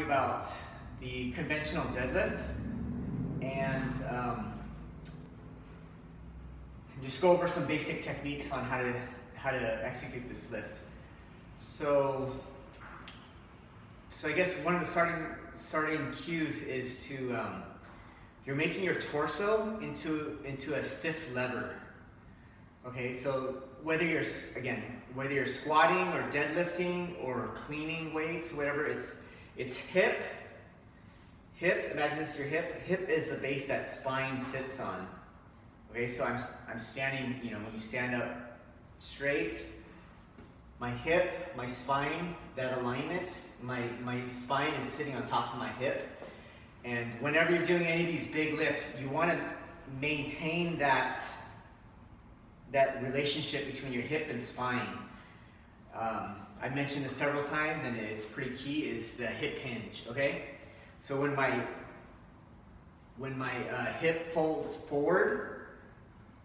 about the conventional deadlift and just go over some basic techniques on how to execute this lift. So I guess one of the starting cues is to you're making your torso into a stiff lever. Okay, so whether you're squatting or deadlifting or cleaning weights, whatever, it's hip. Imagine this is your hip. Hip is the base that spine sits on. Okay, so I'm standing. You know, when you stand up straight, my hip, my spine, that alignment, my spine is sitting on top of my hip. And whenever you're doing any of these big lifts, you want to maintain that relationship between your hip and spine. I've mentioned this several times, and it's pretty key, is the hip hinge, okay? So when my hip folds forward,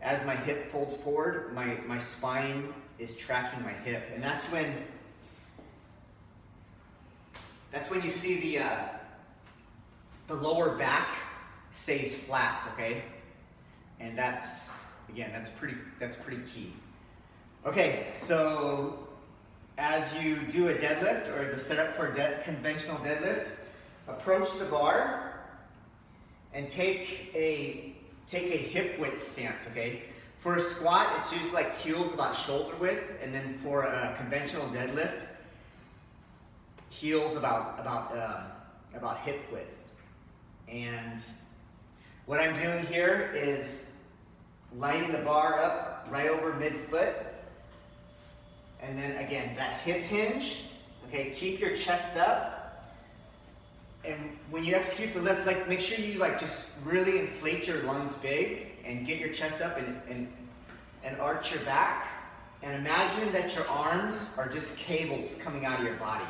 as my hip folds forward, my spine is tracking my hip. And that's when you see the lower back stays flat, okay? And that's pretty key. Okay, so as you do a deadlift or the setup for a conventional deadlift, approach the bar and take a hip width stance, okay? For a squat, it's usually like heels about shoulder width, and then for a conventional deadlift, heels about hip width. And what I'm doing here is lining the bar up right over midfoot. And then again, that hip hinge, okay, keep your chest up. And when you execute the lift, like, make sure you just really inflate your lungs big and get your chest up and arch your back. And imagine that your arms are just cables coming out of your body.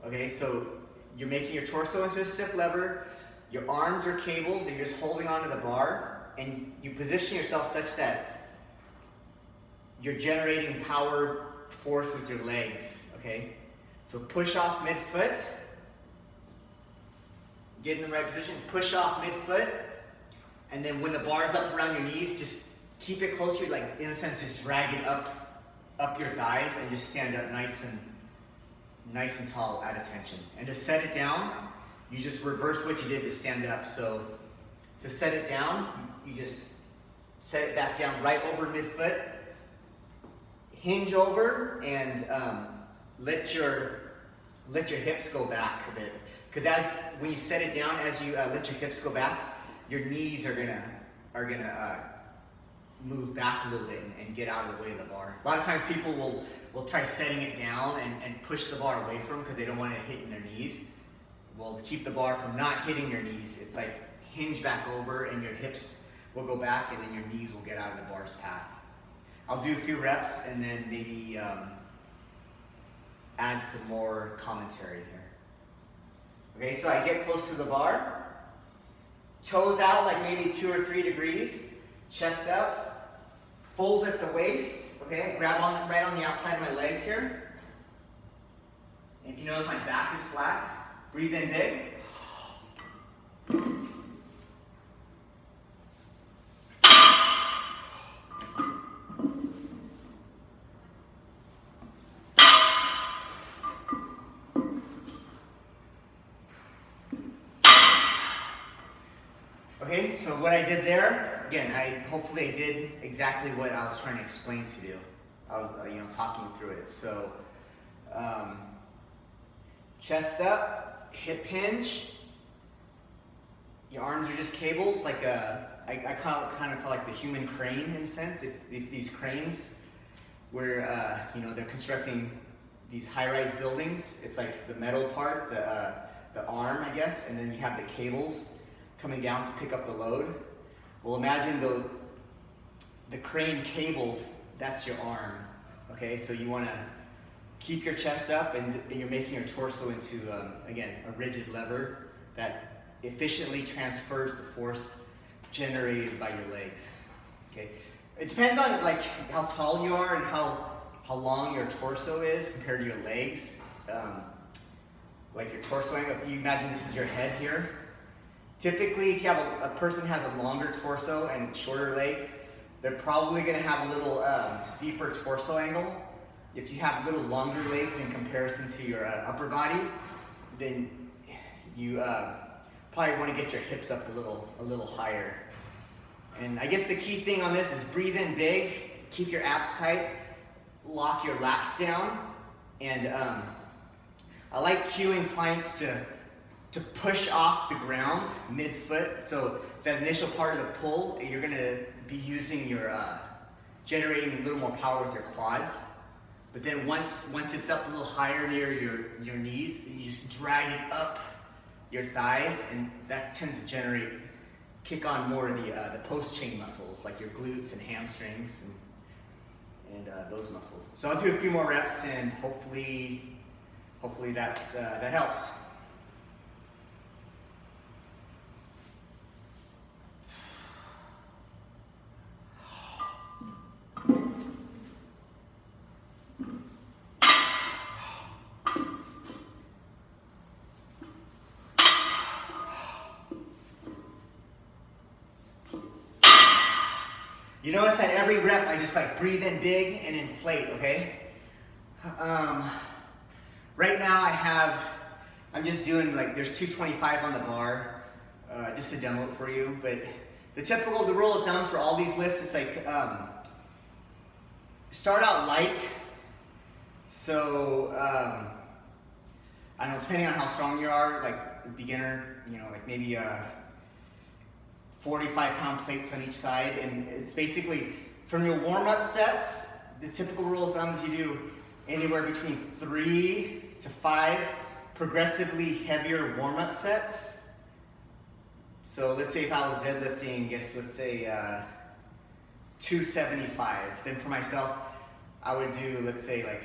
Okay, so you're making your torso into a stiff lever, your arms are cables, and you're just holding onto the bar. And you position yourself such that you're generating power force with your legs, okay? So push off midfoot, get in the right position, push off midfoot, and then when the bar's up around your knees, just keep it closer, like in a sense, just drag it up your thighs and just stand up nice and tall at attention. And to set it down, you just reverse what you did to stand up. So to set it down, you just set it back down right over midfoot, hinge over, and let your hips go back a bit. Because when you set it down, as you let your hips go back, your knees are gonna move back a little bit and get out of the way of the bar. A lot of times people will try setting it down and push the bar away from them because they don't want it hitting their knees. Well, to keep the bar from not hitting your knees, it's like hinge back over and your hips will go back and then your knees will get out of the bar's path. I'll do a few reps and then maybe add some more commentary here. Okay, so I get close to the bar, toes out like maybe 2 or 3 degrees, chest up, fold at the waist, okay, grab on right on the outside of my legs here. If you notice my back is flat, breathe in big. Okay, so what I did there, again, hopefully I did exactly what I was trying to explain to you. I was, talking through it. So, chest up, hip hinge. Your arms are just cables, like I kind of call like the human crane in a sense. If these cranes, where they're constructing these high-rise buildings, it's like the metal part, the arm, I guess, and then you have the cables coming down to pick up the load. Well, imagine the crane cables, that's your arm. Okay, so you want to keep your chest up and you're making your torso into, again, a rigid lever that efficiently transfers the force generated by your legs. Okay, it depends on how tall you are and how long your torso is compared to your legs. like your torso angle. If you imagine this is your head here. Typically, if you have a person has a longer torso and shorter legs, they're probably going to have a little steeper torso angle. If you have little longer legs in comparison to your upper body, then you probably want to get your hips up a little higher. And I guess the key thing on this is breathe in big, keep your abs tight, lock your lats down, and I like cueing clients to push off the ground mid-foot. So that initial part of the pull, you're gonna be using your, generating a little more power with your quads. But then once it's up a little higher near your knees, you just drag it up your thighs, and that tends to kick on more of the post-chain muscles, like your glutes and hamstrings and those muscles. So I'll do a few more reps, and hopefully that helps. You notice that every rep I just like breathe in big and inflate, okay? Right now I'm just doing like, there's 225 on the bar, just to demo it for you, but the rule of thumb for all these lifts is like, start out light. So, I don't know, depending on how strong you are, like beginner, you know, like maybe 45-pound plates on each side, and it's basically from your warm-up sets. The typical rule of thumb is you do anywhere between 3 to 5 progressively heavier warm-up sets. So let's say if I was deadlifting, let's say 275. Then for myself, I would do, let's say, like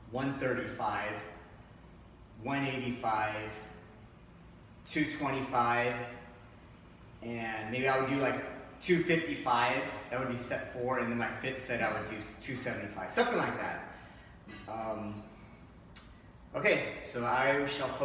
135, 185, 225. And maybe I would do like 255, that would be set 4, and then my 5th set I would do 275, something like that. Okay, so I shall post